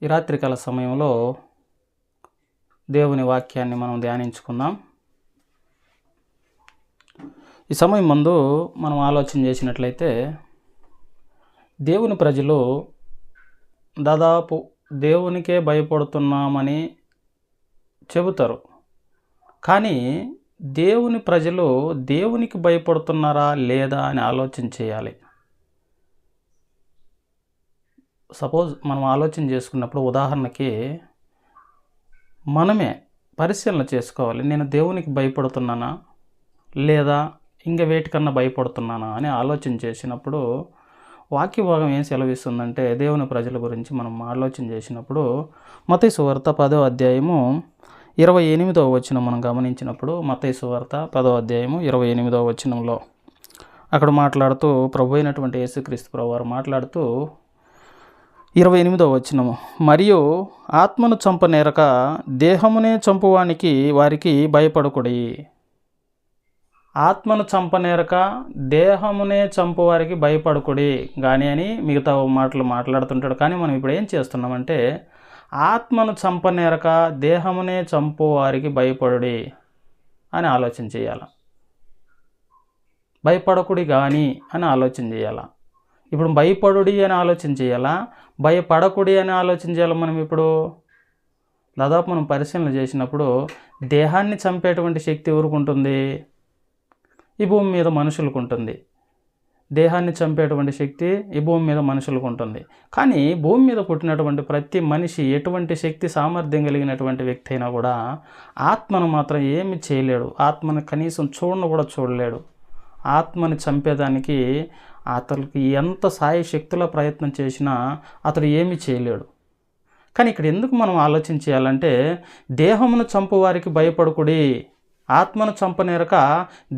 ఈ రాత్రికాల సమయంలో దేవుని వాక్యాన్ని మనం ధ్యానించుకుందాం. ఈ సమయం ముందు మనం ఆలోచన చేసినట్లయితే దేవుని ప్రజలు దాదాపు దేవునికే భయపడుతున్నామని చెబుతారు. కానీ దేవుని ప్రజలు దేవునికి భయపడుతున్నారా లేదా అని ఆలోచన చేయాలి. సపోజ్ మనం ఆలోచన చేసుకున్నప్పుడు ఉదాహరణకి మనమే పరిశీలన చేసుకోవాలి. నేను దేవునికి భయపడుతున్నానా లేదా ఇంకా వేటికన్నా భయపడుతున్నానా అని ఆలోచన చేసినప్పుడు వాక్య భాగం ఏం సెలవిస్తుందంటే, దేవుని ప్రజల గురించి మనం ఆలోచన చేసినప్పుడు మత్తయి సువార్త 10వ అధ్యాయము 28వ వచనం మనం గమనించినప్పుడు, మత్తయి సువార్త 10వ అధ్యాయము 28వ వచనంలో అక్కడ మాట్లాడుతూ ప్రభు అయినటువంటి యేసుక్రీస్తు ప్రభువు వారు మాట్లాడుతూ 28వ వచనము, మరియు ఆత్మను చంపనేరక దేహమునే చంపువానికి వారికి భయపడకుడి. ఆత్మను చంపనేరక దేహమునే చంపువారికి భయపడకుడి కానీ అని మిగతా మాటలు మాట్లాడుతుంటాడు. కానీ మనం ఇప్పుడు ఏం చేస్తున్నామంటే, ఆత్మను చంపనేరక దేహమునే చంపువారికి భయపడుడి అని ఆలోచన చేయాలి. భయపడకుడి కానీ అని ఆలోచన చేయాలా. ఇప్పుడు భయపడుడి అని ఆలోచన చేయాలా, భయపడకుడి అని ఆలోచన చేయాలి. మనం ఇప్పుడు దాదాపు మనం పరిశీలన చేసినప్పుడు దేహాన్ని చంపేటువంటి శక్తి ఎవరికి ఉంటుంది? ఈ భూమి మీద మనుషులకు ఉంటుంది. దేహాన్ని చంపేటువంటి శక్తి ఈ భూమి మీద మనుషులకు ఉంటుంది. కానీ భూమి మీద పుట్టినటువంటి ప్రతి మనిషి ఎటువంటి శక్తి సామర్థ్యం కలిగినటువంటి వ్యక్తి అయినా కూడా ఆత్మను మాత్రం ఏమి చేయలేడు. ఆత్మను కనీసం కూడా చూడలేడు. ఆత్మని చంపేదానికి అతనికి ఎంత సాయ శక్తుల ప్రయత్నం చేసినా అతడు ఏమీ చేయలేడు. కానీ ఇక్కడ ఎందుకు మనం ఆలోచన చేయాలంటే, దేహమును చంపువారికి భయపడకుడి, ఆత్మను చంపనేరక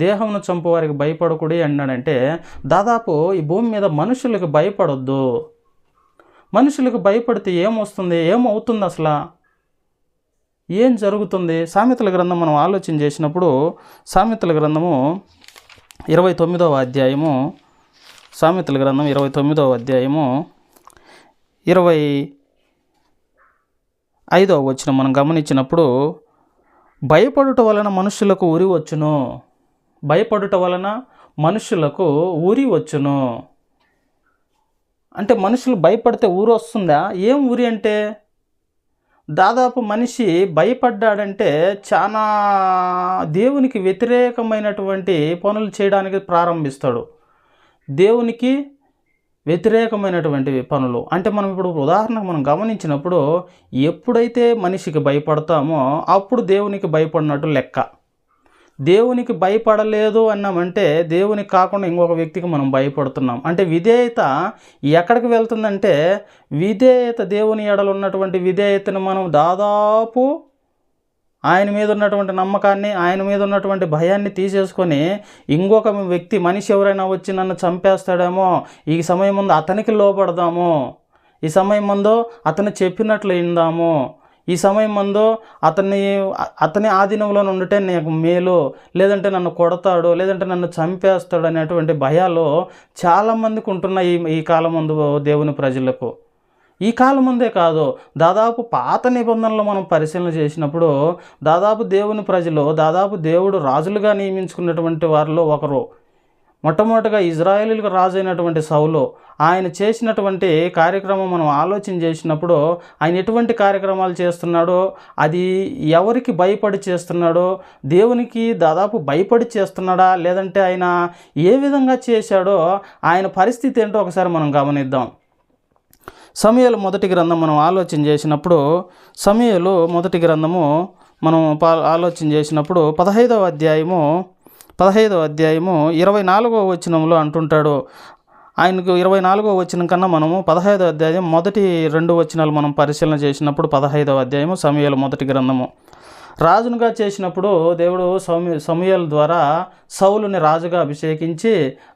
దేహమును చంపువారికి భయపడకుడి అన్నాడంటే, దాదాపు ఈ భూమి మీద మనుషులకు భయపడొద్దు. మనుషులకు భయపడితే ఏమొస్తుంది, ఏమవుతుంది, అసలు ఏం జరుగుతుంది? సామెతల గ్రంథం మనం ఆలోచన చేసినప్పుడు సామెతల గ్రంథము 29వ అధ్యాయము, సామెతల గ్రంథం 29వ అధ్యాయము 25వ వచనం మనం గమనించినప్పుడు, భయపడుట వలన మనుషులకు ఉరి వచ్చును, భయపడుట వలన మనుషులకు ఉరి వచ్చును. అంటే మనుషులు భయపడితే ఊరి వస్తుందా? ఏం ఊరి అంటే, దాదాపు మనిషి భయపడ్డాడంటే చాలా దేవునికి వ్యతిరేకమైనటువంటి పనులు చేయడానికి ప్రారంభిస్తాడు. దేవునికి వ్యతిరేకమైనటువంటి పనులు అంటే, మనం ఇప్పుడు ఉదాహరణకు మనం గమనించినప్పుడు ఎప్పుడైతే మనిషికి భయపడతామో అప్పుడు దేవునికి భయపడినట్టు లెక్క. దేవునికి భయపడలేదు అన్నామంటే దేవునికి కాకుండా ఇంకొక వ్యక్తికి మనం భయపడుతున్నాం. అంటే విధేయత ఎక్కడికి వెళ్తుందంటే, విధేయత దేవుని ఎడల ఉన్నటువంటి విధేయతను మనం దాదాపు ఆయన మీద ఉన్నటువంటి నమ్మకాన్ని, ఆయన మీద ఉన్నటువంటి భయాన్ని తీసేసుకొని ఇంకొక వ్యక్తి మనిషి ఎవరైనా వచ్చి నన్ను చంపేస్తాడేమో, ఈ సమయం ముందు అతనికి లోపడదాము, ఈ సమయం ముందు అతను చెప్పినట్లు విందాము, ఈ సమయం ముందు అతని ఆధీనంలో ఉంటే నాకు మేలు, లేదంటే నన్ను కొడతాడు, లేదంటే నన్ను చంపేస్తాడు అనేటువంటి భయాలు చాలామందికి ఉంటున్నాయి ఈ కాలం ముందు దేవుని ప్రజలకు. ఈ కాలం ముందే కాదు, దాదాపు పాత నిబంధనలు మనం పరిశీలన చేసినప్పుడు దాదాపు దేవుని ప్రజలు, దాదాపు దేవుడు రాజులుగా నియమించుకున్నటువంటి వారిలో ఒకరు. మొట్టమొదటిగా ఇజ్రాయేలీలకు రాజు అయినటువంటి సౌలు, ఆయన చేసినటువంటి కార్యక్రమం మనం ఆలోచన చేసినప్పుడు ఆయన ఎటువంటి కార్యక్రమాలు చేస్తున్నాడో, అది ఎవరికి భయపడి చేస్తున్నాడో, దేవునికి దాదాపు భయపడి చేస్తున్నాడా లేదంటే ఆయన ఏ విధంగా చేశాడో ఆయన పరిస్థితి ఏంటో ఒకసారి మనం గమనిద్దాం. సమూయేలు మొదటి గ్రంథం మనం ఆలోచన చేసినప్పుడు, సమూయేలు మొదటి గ్రంథము మనం ఆలోచన చేసినప్పుడు 15వ అధ్యాయము 24వ వచనంలో అంటుంటాడు. ఆయనకు 24వ వచనం కన్నా మనము 15వ అధ్యాయం మొదటి 2 వచనాలు మనం పరిశీలన చేసినప్పుడు 15వ అధ్యాయము సమూయేలు మొదటి గ్రంథము. రాజునుగా చేసినప్పుడు దేవుడు సమూయేలు ద్వారా సౌలుని రాజుగా అభిషేకించి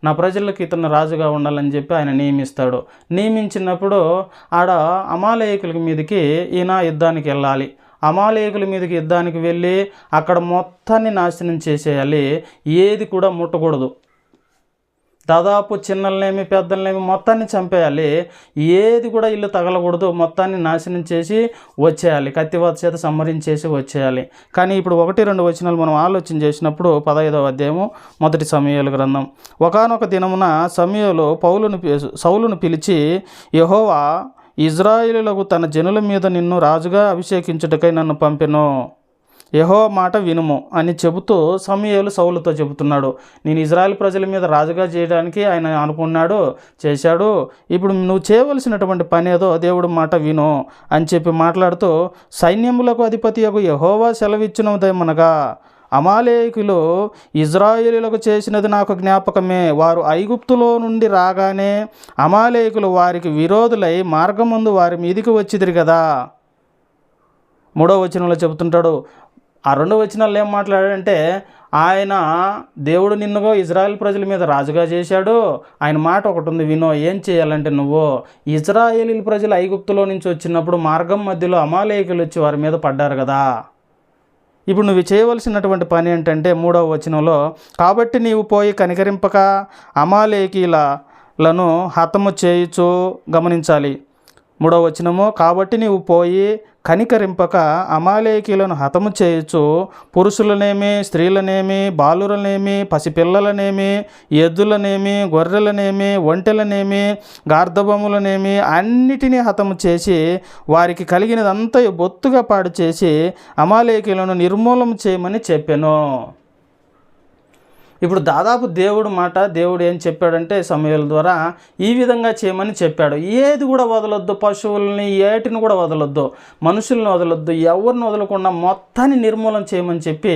నా ప్రజలకు ఇతను రాజుగా ఉండాలని చెప్పి ఆయన నియమిస్తాడు. నియమించినప్పుడు ఆడ అమాలేకుల మీదకి ఈయన యుద్ధానికి వెళ్ళాలి. అమాలేకుల మీదకి యుద్ధానికి వెళ్ళి అక్కడ మొత్తాన్ని నాశనం చేసేయాలి, ఏది కూడా ముట్టకూడదు. దాదాపు చిన్నలనేమి పెద్దలనేమి మొత్తాన్ని చంపేయాలి. ఏది కూడా ఇల్లు తగలకూడదు, మొత్తాన్ని నాశనం చేసి వచ్చేయాలి, కత్తివాత చేత సంహరించేసి వచ్చేయాలి. కానీ ఇప్పుడు 1-2 వచనాలు మనం ఆలోచన చేసినప్పుడు 15వ అధ్యాయము 1 సమూయేలు గ్రంథం. ఒకానొక దినమున సమూయేలు సౌలును పిలిచి, యెహోవా ఇశ్రాయేలులకు తన జనుల మీద నిన్ను రాజుగా అభిషేకించుటకై నన్ను పంపెను, యెహోవా మాట వినుము అని చెబుతూ సమూయేలు సౌలుతో చెబుతున్నాడు. నేను ఇశ్రాయేల్ ప్రజల మీద రాజుగా చేయడానికి ఆయన అనుకున్నాడు, చేశాడు. ఇప్పుడు నువ్వు చేయవలసినటువంటి పని ఏదో దేవుడు మాట విను అని చెప్పి మాట్లాడుతూ, సైన్యములకు అధిపతియగు యెహోవా సెలవిచ్చినదేమనగా, అమాలేకులు ఇశ్రాయేలులకు చేసినది నాకు జ్ఞాపకమే. వారు ఐగుప్తులో నుండి రాగానే అమాలేకులు వారికి విరోధులై మార్గమందు వారి మీదికి వచ్చిదిరి కదా. 3వ వచనంలో చెబుతుంటాడు. ఆ 2 వచనాల్లో ఏం మాట్లాడాడంటే, ఆయన దేవుడు నిన్నుగో ఇశ్రాయేల్ ప్రజల మీద రాజుగా చేశాడు, ఆయన మాట ఒకటి ఉంది వినో. ఏం చేయాలంటే, నువ్వు ఇశ్రాయేలీల ప్రజలు ఐగుప్తులో నుంచి వచ్చినప్పుడు మార్గం మధ్యలో అమాలేకులు వచ్చి వారి మీద పడ్డారు కదా. ఇప్పుడు నువ్వు చేయవలసినటువంటి పని ఏంటంటే 3వ వచనంలో, కాబట్టి నీవు పోయి కనికరింపక అమాలేకీలను హతము చేయుచు. గమనించాలి 3వ వచనము, కాబట్టి నీవు పోయి కనికరింపక అమాలేకీలను హతము చేయొచ్చు, పురుషులనేమి, స్త్రీలనేమి, బాలురనేమి, పసిపిల్లలనేమి, ఎద్దులనేమి, గొర్రెలనేమి, ఒంటెలనేమి, గార్ధబములనేమి అన్నిటినీ హతము చేసి వారికి కలిగినదంతా బొత్తుగా పాడు చేసి అమాలేకీలను నిర్మూలన చేయమని చెప్పాను. ఇప్పుడు దాదాపు దేవుడు ఏం చెప్పాడంటే సమూయేలు ద్వారా ఈ విధంగా చేయమని చెప్పాడు. ఏది కూడా వదలొద్దు, పశువుల్ని ఏటిని కూడా వదలొద్దు, మనుషుల్ని వదలొద్దు, ఎవరిని వదలకుండా మొత్తాన్ని నిర్మూలన చేయమని చెప్పి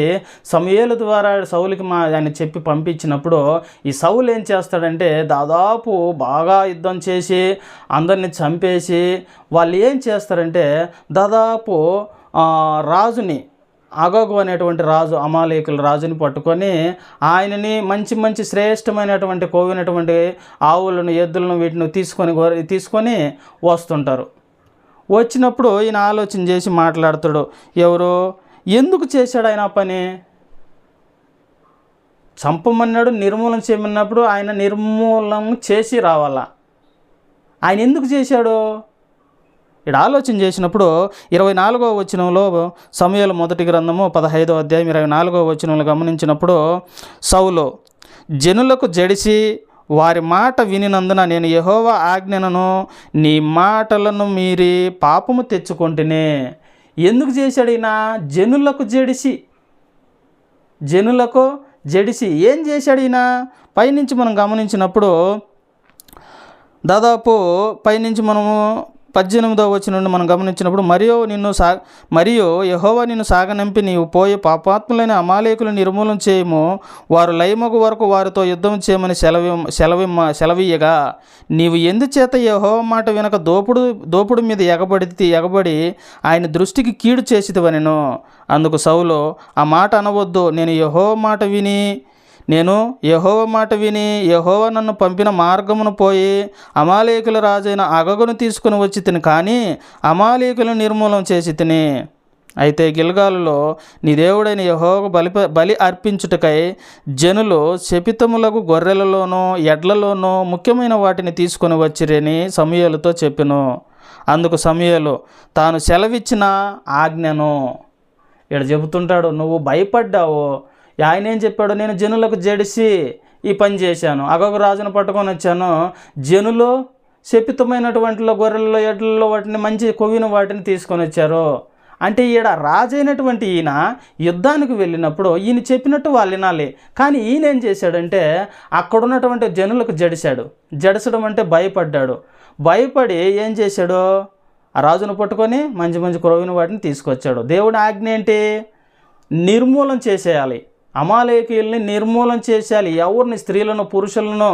సమూయేలు ద్వారా సౌలుకి ఆయన చెప్పి పంపించినప్పుడు ఈ సౌలు ఏం చేస్తాడంటే దాదాపు బాగా యుద్ధం చేసి అందరిని చంపేసి వాళ్ళు ఏం చేస్తారంటే దాదాపు రాజుని అగోగు అనేటువంటి రాజు, అమాలేకుల రాజుని పట్టుకొని ఆయనని మంచి శ్రేష్టమైనటువంటి కొవ్వినటువంటి ఆవులను, ఎద్దులను వీటిని తీసుకొని వస్తుంటారు. వచ్చినప్పుడు ఈయన ఆలోచన చేసి మాట్లాడుతాడు. ఎవరు ఎందుకు చేశాడు ఆయన పని? చంపమన్నాడు, నిర్మూలన చేయమన్నప్పుడు ఆయన నిర్మూలన చేసి రావాలా. ఆయన ఎందుకు చేశాడు? ఇక్కడ ఆలోచన చేసినప్పుడు 24వ వచనంలో సమూయేలు మొదటి గ్రంథము 15వ అధ్యాయం 24వ వచనంలో గమనించినప్పుడు, సౌలు జనులకు జడిసి వారి మాట వినినందున నేను యెహోవా ఆజ్ఞను నీ మాటలను మీరి పాపము తెచ్చుకొంటినే. ఎందుకు చేశాడు ఈయన? జనులకు జడిసి ఏం చేశాడు ఈయన? పైనుంచి మనం గమనించినప్పుడు దాదాపు పైనుంచి మనము 18వ వచనం నుండి మనం గమనించినప్పుడు, మరియు యెహోవా నిన్ను సాగనంపి నీవు పోయి పాపాత్ములైన అమాలేకులను నిర్మూలన చేయము, వారు లయమగు వరకు వారితో యుద్ధం చేయమని సెలవీయగా నీవు ఎందుచేత యెహోవా మాట వినక దోపుడు మీద ఎగబడి ఆయన దృష్టికి కీడు చేసిదివనెను. అందుకు సౌలు, ఆ మాట అనవద్దు, నేను యెహోవా మాట విని యెహోవా నన్ను పంపిన మార్గమును పోయి అమాలేకుల రాజైన అగగును తీసుకుని వచ్చి తిని, కానీ అమాలేకులను నిర్మూలన చేసి తిని. అయితే గిల్గాలులో నీ దేవుడైన యెహోవాకు బలి అర్పించుటకై జనులు శపితములకు గొర్రెలలోనూ ఎడ్లలోనూ ముఖ్యమైన వాటిని తీసుకొని వచ్చిరని సమూయేలుతో చెప్పెను. అందుకు సమూయేలు తాను సెలవిచ్చిన ఆజ్ఞను ఇక్కడ చెబుతుంటాడు. నువ్వు భయపడ్డావు. ఆయన ఏం చెప్పాడు? నేను జనులకు జడిసి ఈ పని చేశాను, అగోగు రాజును పట్టుకొని వచ్చాను, జనులు శపితమైనటువంటి గొర్రెల్లో ఎడ్లలో వాటిని మంచి కొవ్విన వాటిని తీసుకొని వచ్చారు అంటే ఈడ రాజైనటువంటి ఈయన యుద్ధానికి వెళ్ళినప్పుడు ఈయన చెప్పినట్టు వాళ్ళు వినాలి. కానీ ఈయన ఏం చేశాడంటే అక్కడున్నటువంటి జనులకు జడిసడం అంటే భయపడ్డాడు. భయపడి ఏం చేశాడు? ఆ రాజును పట్టుకొని మంచి కొవ్విన వాటిని తీసుకొచ్చాడు. దేవుడి ఆజ్ఞ ఏంటి? నిర్మూలన చేసేయాలి, అమాలేకీయుల్ని నిర్మూలన చేసేయాలి. ఎవరిని, స్త్రీలను, పురుషులను,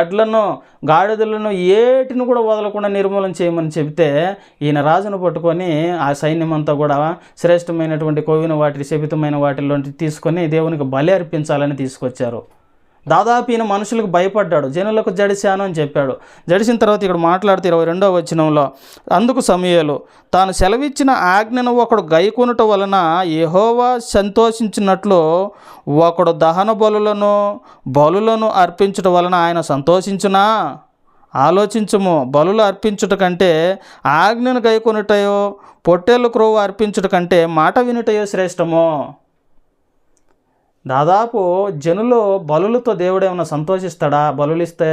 ఎడ్లను, గాడిదలను ఏటిని కూడా వదలకుండా నిర్మూలన చేయమని చెబితే ఈయన రాజును పట్టుకొని ఆ సైన్యం అంతా కూడా శ్రేష్టమైనటువంటి కొవ్విన వాటి శపితమైన వాటిలోంటి తీసుకొని దేవునికి బలి అర్పించాలని తీసుకొచ్చారు. దాదాపు ఈయన మనుషులకు భయపడ్డాడు, జనులకు జడిశాను అని చెప్పాడు. జడిసిన తర్వాత ఇక్కడ మాట్లాడితే 22వ వచనంలో, అందుకు సమూయేలు తాను సెలవిచ్చిన ఆజ్ఞను ఒకడు గైకొనుట వలన యెహోవా సంతోషించినట్లు ఒకడు దహన బలులను అర్పించుట వలన ఆయన సంతోషించునా? ఆలోచించుము, బలులు అర్పించుట కంటే ఆజ్ఞను గైకొనుటయో పొట్టేళ్ళు క్రొవ్వు అర్పించుట కంటే మాట వినుటయో శ్రేష్టము. దాదాపు జనులు బలులతో దేవుడు ఏమైనా సంతోషిస్తాడా? బలులు ఇస్తే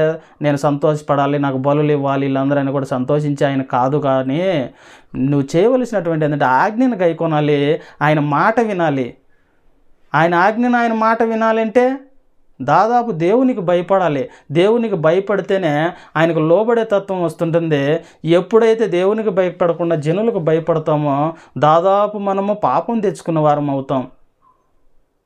నేను సంతోషపడాలి, నాకు బలులు ఇవ్వాలి, వీళ్ళందరూ ఆయన కూడా సంతోషించి ఆయన కాదు. కానీ నువ్వు చేయవలసినటువంటి ఏంటంటే ఆజ్ఞను గైకొనాలి, ఆయన మాట వినాలి. ఆయన ఆజ్ఞను ఆయన మాట వినాలంటే దాదాపు దేవునికి భయపడాలి. దేవునికి భయపడితేనే ఆయనకు లోబడే తత్వం వస్తుంటుంది. ఎప్పుడైతే దేవునికి భయపడకుండా జనులకు భయపడతామో దాదాపు మనము పాపం తెచ్చుకున్న వారం అవుతాం.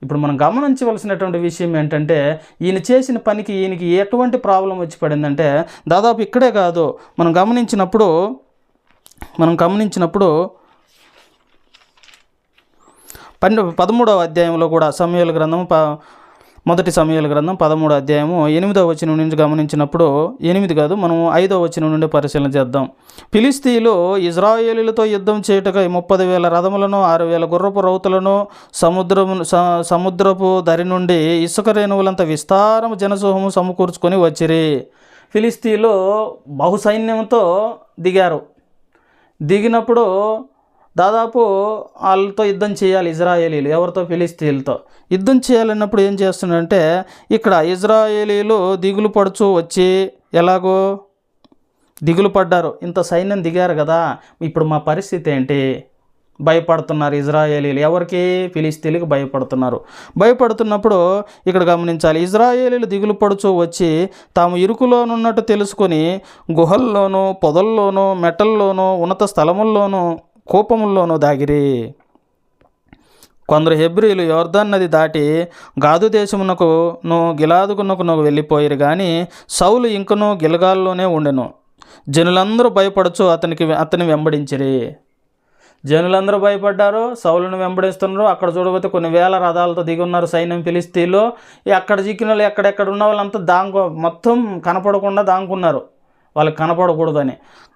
ఇప్పుడు మనం గమనించవలసినటువంటి విషయం ఏంటంటే, ఈయన చేసిన పనికి ఈయనకి ఎటువంటి ప్రాబ్లం వచ్చి పడిందంటే, దాదాపు ఇక్కడే కాదు, మనం గమనించినప్పుడు 13వ అధ్యాయంలో కూడా సమూయేలు గ్రంథం మొదటి సమూయేలు గ్రంథం 13వ అధ్యాయము 8వ వచనం నుంచి గమనించినప్పుడు, 8 కాదు మనం 5వ వచనం నుండి పరిశీలన చేద్దాం. ఫిలిష్తీయులు ఇజ్రాయేలీలతో యుద్ధం చేయుటకై 30,000 రథములను 6,000 గుర్రపు రౌతులను సముద్రపు దరి నుండి ఇసుక రేణువులంత విస్తారము జనసమూహము సమకూర్చుకొని వచ్చిరి. ఫిలిష్తీయులు బహుసైన్యంతో దిగారు. దిగినప్పుడు దాదాపు వాళ్ళతో యుద్ధం చేయాలి ఇజ్రాయేలీలు. ఎవరితో? ఫిలిష్తీయులతో యుద్ధం చేయాలన్నప్పుడు ఏం చేస్తున్నారంటే, ఇక్కడ ఇజ్రాయేలీలు దిగులు పడుచు వచ్చి ఎలాగో దిగులు పడ్డారు. ఇంత సైన్యం దిగారు కదా, ఇప్పుడు మా పరిస్థితి ఏంటి? భయపడుతున్నారు ఇజ్రాయేలీలు. ఎవరికి? ఫిలిష్తీయులకు భయపడుతున్నారు. భయపడుతున్నప్పుడు ఇక్కడ గమనించాలి, ఇజ్రాయేలీలు దిగులు పడుచు వచ్చి తాము ఇరుకులోనున్నట్టు తెలుసుకొని గుహల్లోనూ పొదల్లోనూ మెట్టల్లోనూ ఉన్నత స్థలముల్లోనూ కోపముల్లోనూ దాగిరి. కొందరు హెబ్రీలు యోర్దాన్ నది దాటి గాదు దేశమునకును గిలాదుకునకును వెళ్ళిపోయిరు, కానీ సౌలు ఇంకనూ గిల్గాల్లోనే ఉండెను. జనులందరూ భయపడుచు అతని వెంబడించిరి. జనులందరూ భయపడ్డారు, సౌలును వెంబడిస్తున్నారు. అక్కడ చూడబోతే కొన్ని వేల రథాలతో దిగి ఉన్నారు సైన్యం ఫిలిష్తీయులు. అక్కడ చిక్కిన వాళ్ళు ఎక్కడెక్కడ ఉన్న వాళ్ళంతా మొత్తం కనపడకుండా దాంకున్నారు. వాళ్ళకి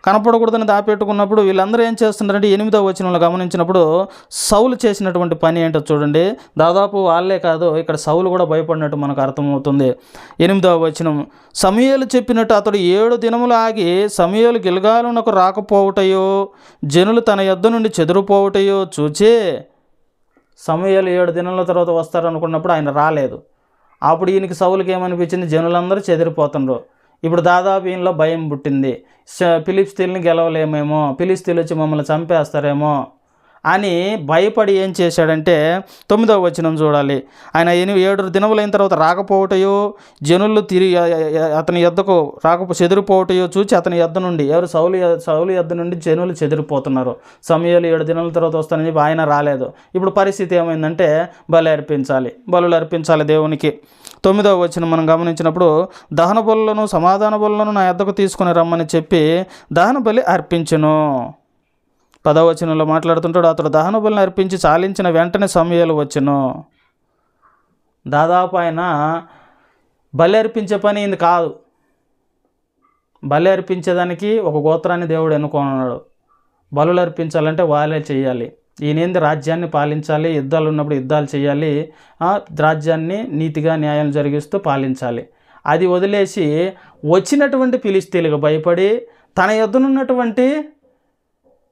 కనపడకూడదని దాపెట్టుకున్నప్పుడు వీళ్ళందరూ ఏం చేస్తున్నారంటే 8వ వచనంలో గమనించినప్పుడు సౌలు చేసినటువంటి పని ఏంటో చూడండి. దాదాపు వాళ్ళే కాదు, ఇక్కడ సౌలు కూడా భయపడినట్టు మనకు అర్థమవుతుంది. 8వ వచనం, సమూయేలు చెప్పినట్టు అతడు 7 దినములు ఆగి సమూయేలు గిల్గాలునకు రాకపోవుటయో జనులు తన యొద్ద నుండి చెదిరిపోవుటయో చూచి, సమూయేలు 7 దినాల తర్వాత వస్తారనుకున్నప్పుడు ఆయన రాలేదు. అప్పుడు ఈయనకి సౌలుకి ఏమనిపించింది? జనులందరూ చెదిరిపోతున్నారు. ఇప్పుడు దాదాపు ఈయనలో భయం పుట్టింది. ఫిలిష్తీయుల్ని గెలవలేమేమో, ఫిలిష్తీయులు వచ్చి మమ్మల్ని చంపేస్తారేమో అని భయపడి ఏం చేశాడంటే 9వ వచనం చూడాలి. ఆయన 7 దినములైన తర్వాత రాకపోవటయో జనులు అతని యొద్దకు చెదిరిపోవటయో చూచి అతని యొద్ద నుండి సౌలు యొద్ద నుండి జనులు చెదిరిపోతున్నారు. సమూయేలు 7 దినాల తర్వాత వస్తానని చెప్పి ఆయన రాలేదు. ఇప్పుడు పరిస్థితి ఏమైందంటే బలులు అర్పించాలి దేవునికి. 9వ వచనం మనం గమనించినప్పుడు, దహన బలులను సమాధాన బలులను నా యొద్దకు తీసుకుని రమ్మని చెప్పి దహన బలి అర్పించెను. 10వ వచనంలో మాట్లాడుతుంటాడు, అతడు దహన బలిని అర్పించి చాలించిన వెంటనే సమూయేలు వచ్చెను. దాదాపు ఆయన బలి అర్పించే పని ఇది కాదు. బలి అర్పించేదానికి ఒక గోత్రాన్ని దేవుడు ఎన్నుకున్నాడు. బలులు అర్పించాలంటే వాళ్ళే చేయాలి. ఈయనేంది రాజ్యాన్ని పాలించాలి, యుద్ధాలు ఉన్నప్పుడు యుద్ధాలు చేయాలి, రాజ్యాన్ని నీతిగా న్యాయం జరిగిస్తూ పాలించాలి. అది వదిలేసి వచ్చినటువంటి ఫిలిష్తీయులకు భయపడి తన యొద్దనున్నటువంటి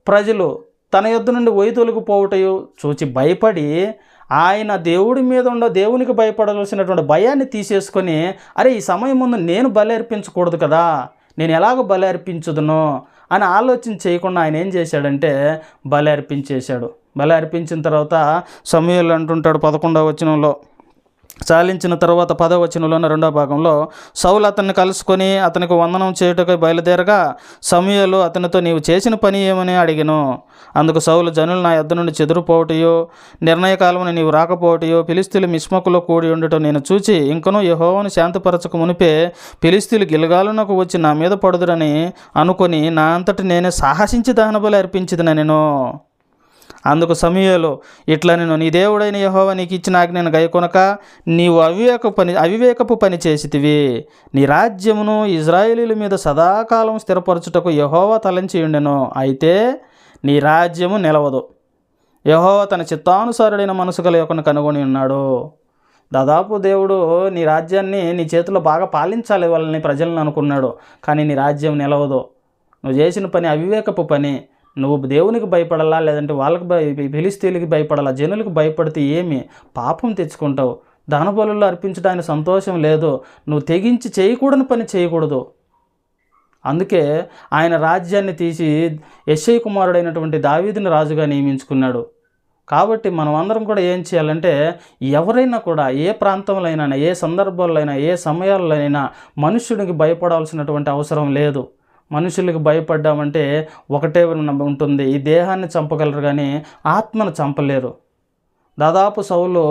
ప్రజలు తన యొద్ద నుండి వైదొలిగిపోవటయో చూచి భయపడి ఆయన దేవునికి భయపడవలసినటువంటి భయాన్ని తీసేసుకొని, అరే ఈ సమయం ముందు నేను బలి అర్పించకూడదు కదా, నేను ఎలాగో బలి అర్పించుదును అని ఆలోచన చేయకుండా ఆయన ఏం చేశాడంటే బలి అర్పించేశాడు. బలి అర్పించిన తర్వాత సమూయేలు అంటుంటాడు 11వ వచనంలో, చాలించిన తర్వాత 10వ వచనంలోని 2వ భాగంలో, సౌలు అతన్ని కలుసుకొని అతనికి వందనం చేయుటకై బయలుదేరగా సమూయేలు అతనితో నీవు చేసిన పని ఏమని అడిగెను. అందుకు సౌలు, జనులు నా యొద్ద నుండి చెదిరిపోవటయో నిర్ణయకాలమున నీవు రాకపోవటయో ఫిలిష్తీయులు మిష్మకులో కూడి ఉండటం నేను చూచి ఇంకనూ యెహోవాను శాంతపరచక మునిపే ఫిలిష్తీయులు గిల్గాలునకు వచ్చి నా మీద పడుదురని అనుకొని నా అంతటి నేనే సాహసించి దహన బలి అర్పించిదనెను. అందుకు సమూయేలు ఇట్లా నేను నీ దేవుడైన యెహోవా నీకు ఇచ్చిన ఆజ్ఞను గైకొనక నీవు అవివేకపు పని చేసితివి. నీ రాజ్యమును ఇజ్రాయేలీల మీద సదాకాలం స్థిరపరచుటకు యెహోవా తలంచి ఉండెను. అయితే నీ రాజ్యము నిలవదు. యెహోవా తన చిత్తానుసారుడైన మనసు గల యొక్కను కనుగొని ఉన్నాడు. దాదాపు దేవుడు నీ రాజ్యాన్ని నీ చేతిలో బాగా పాలించాలి వాళ్ళని ప్రజలను అనుకున్నాడు. కానీ నీ రాజ్యం నిలవదు. నువ్వు చేసిన పని అవివేకపు పని. నువ్వు దేవునికి భయపడాలా, లేదంటే వాళ్ళకి ఫిలిష్తీయులకి భయపడాలా? జనులకు భయపడితే ఏమి పాపం తెచ్చుకుంటావు. దహనబలులు అర్పించడానికి సంతోషం లేదు. నువ్వు తెగించి చేయకూడని పని చేయకూడదు. అందుకే ఆయన రాజ్యాన్ని తీసి యెష్షయి కుమారుడైనటువంటి దావీదుని రాజుగా నియమించుకున్నాడు. కాబట్టి మనం అందరం కూడా ఏం చేయాలంటే, ఎవరైనా కూడా ఏ ప్రాంతంలో అయినా, ఏ సందర్భాల్లో అయినా, ఏ సమయాల్లో అయినా మనుష్యుడికి భయపడాల్సినటువంటి అవసరం లేదు. మనుషులకు భయపడ్డామంటే ఒకటే ఉంటుంది, ఈ దేహాన్ని చంపగలరు కానీ ఆత్మను చంపలేరు. దాదాపు సౌలు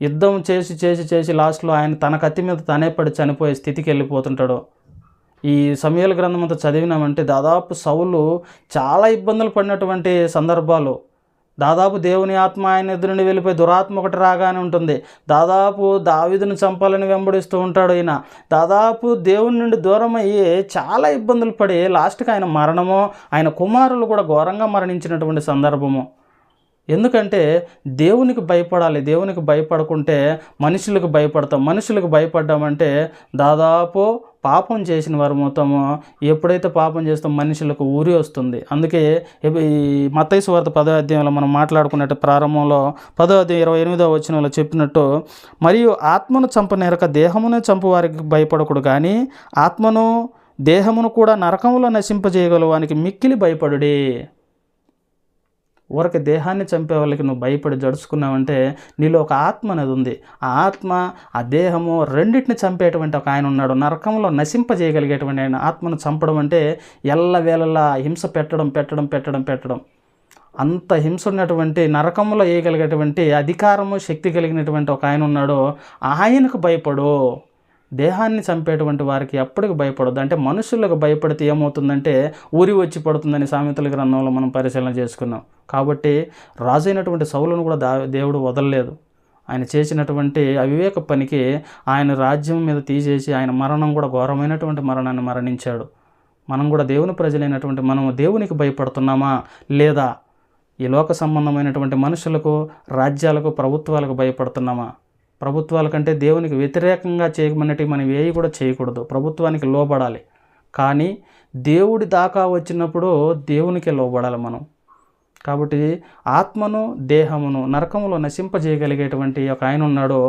యుద్ధం చేసి లాస్ట్లో ఆయన తన కత్తి మీద తనే పడి చనిపోయే స్థితికి వెళ్ళిపోతుంటాడు. ఈ సమూయేలు గ్రంథం అంతా చదివినామంటే దాదాపు సౌలు చాలా ఇబ్బందులు పడినటువంటి సందర్భాలు. దాదాపు దేవుని ఆత్మ ఆయన ఎదురు నుండి వెళ్ళిపోయి దురాత్మ ఒకటి రాగానే ఉంటుంది. దాదాపు దావీదును చంపాలని వెంబడిస్తూ ఉంటాడు. ఈయన దాదాపు దేవుని నుండి దూరం అయ్యి చాలా ఇబ్బందులు పడి లాస్ట్కి ఆయన మరణము, ఆయన కుమారులు కూడా ఘోరంగా మరణించినటువంటి సందర్భము. ఎందుకంటే దేవునికి భయపడాలి. దేవునికి భయపడకుంటే మనుషులకు భయపడతాం. మనుషులకు భయపడ్డామంటే దాదాపు పాపం చేసిన వారు మొత్తము. ఎప్పుడైతే పాపం చేస్తాం మనుషులకు ఊరి వస్తుంది. అందుకే ఈ మత్తయి సువార్త 10వ అధ్యాయంలో మనం మాట్లాడుకున్నట్టు ప్రారంభంలో 10వ అధ్యాయం 28వ వచనంలో చెప్పినట్టు, మరియు ఆత్మను చంపనేరక దేహమునే చంపు వారికి భయపడకూడదు, కానీ ఆత్మను దేహమును కూడా నరకములో నశింపజేయగలవానికి మిక్కిలి భయపడుడి. ఊరికి దేహాన్ని చంపే వాళ్ళకి నువ్వు భయపడి జడుచుకున్నావంటే నీలో ఒక ఆత్మ అనేది ఉంది. ఆ ఆత్మ, ఆ దేహము రెండింటిని చంపేటువంటి ఒక ఆయన ఉన్నాడు. నరకంలో నశింపజేయగలిగేటువంటి ఆయన. ఆత్మను చంపడం అంటే ఎల్లవేళలా హింస పెట్టడం అంత హింస ఉన్నటువంటి నరకంలో వేయగలిగేటువంటి అధికారము, శక్తి కలిగినటువంటి ఒక ఆయన ఉన్నాడు. ఆయనకు భయపడు. దేహాన్ని చంపేటువంటి వారికి ఎప్పటికి భయపడద్దు. అంటే మనుషులకు భయపడితే ఏమవుతుందంటే ఊరి వచ్చి పడుతుందని సామెతల గ్రంథంలో మనం పరిశీలన చేసుకున్నాం. కాబట్టి రాజైనటువంటి సౌలును కూడా దేవుడు వదలలేదు. ఆయన చేసినటువంటి అవివేక పనికి ఆయన రాజ్యం మీద తీసేసి ఆయన మరణం కూడా ఘోరమైనటువంటి మరణాన్ని మరణించాడు. మనం కూడా దేవుని ప్రజలైనటువంటి మనము దేవునికి భయపడుతున్నామా లేదా? ఈ లోక సంబంధమైనటువంటి మనుషులకు, రాజ్యాలకు, ప్రభుత్వాలకు భయపడుతున్నామా? ప్రభుత్వాల కంటే దేవునికి వ్యతిరేకంగా చేయమన్నట్టు మనం ఏవి కూడా చేయకూడదు. ప్రభుత్వానికి లోబడాలి. కానీ దేవుడి దాకా వచ్చినప్పుడు దేవునికే లోబడాలి మనం. కాబట్టి ఆత్మను, దేహమును నరకములో నశింపజేయగలిగేటువంటి ఒక ఆయన ఉన్నాడు.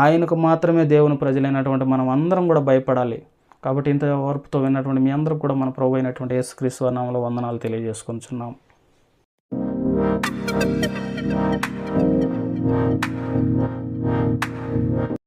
ఆయనకు మాత్రమే దేవుని ప్రజలైనటువంటి మనం అందరం కూడా భయపడాలి. కాబట్టి ఇంత ఓర్పుతో విన్నటువంటి మీ అందరూ కూడా మన ప్రభువు అయినటువంటి యేసుక్రీస్తు నామములో వందనాలు తెలియజేసుకుంటున్నాం.